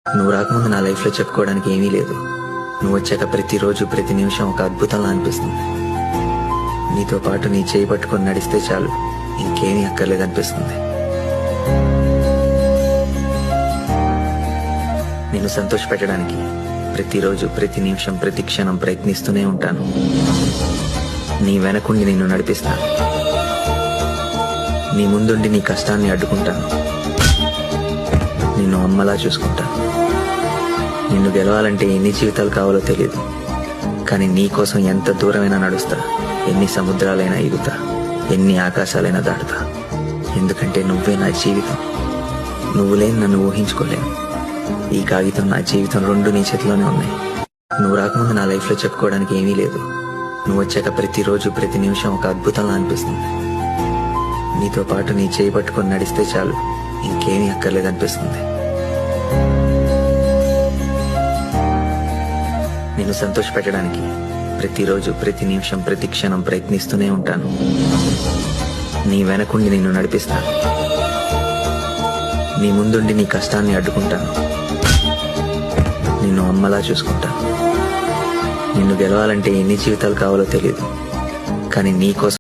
నువ్వు రాకముందు నా లైఫ్లో చెప్పుకోవడానికి ఏమీ లేదు. నువ్వు వచ్చాక ప్రతిరోజు ప్రతి నిమిషం ఒక అద్భుతంలా అనిపిస్తుంది. నీతో పాటు నీ చేయి పట్టుకొని నడిస్తే చాలు, ఇంకేమీ అక్కర్లేదనిపిస్తుంది. నిన్ను సంతోషపెట్టడానికి ప్రతిరోజు ప్రతి నిమిషం ప్రతి క్షణం ప్రయత్నిస్తూనే ఉంటాను. నీ వెనకుండి నిన్ను నడిపిస్తాను. నీ ముందుండి నీ కష్టాన్ని అడ్డుకుంటాను. నిన్ను అమ్మలా చూసుకుంటాను. నిన్ను గెలవాలంటే ఎన్ని జీవితాలు కావాలో తెలియదు, కానీ నీ కోసం ఎంత దూరమైనా నడుస్తా, ఎన్ని సముద్రాలైనా ఈగుతా, ఎన్ని ఆకాశాలైనా దాటుతా. ఎందుకంటే నువ్వే నా జీవితం. నువ్వు లేని నన్ను ఊహించుకోలేను. ఈ కాగితం నా జీవితం రెండు నీ చేతిలోనే ఉన్నాయి. నువ్వు రాకముందు నా లైఫ్లో చెప్పుకోవడానికి ఏమీ లేదు. నువ్వు వచ్చాక ప్రతిరోజు ప్రతి నిమిషం ఒక అద్భుతంలా అనిపిస్తుంది. నీతో పాటు నీ చేయి పట్టుకొని నడిస్తే చాలు, ఇంకేమీ అక్కర్లేదనిపిస్తుంది. నిన్ను సంతోషపెట్టడానికి ప్రతిరోజు ప్రతి నిమిషం ప్రతి క్షణం ప్రయత్నిస్తూనే ఉంటాను. నీ వెనకుండి నిన్ను నడిపిస్తాను. నీ ముందుండి నీ కష్టాన్ని అడ్డుకుంటాను. నిన్ను అమ్మలా చూసుకుంటాను. నిన్ను గెలవాలంటే ఎన్ని జీవితాలు కావాలో తెలియదు, కానీ నీ కోసం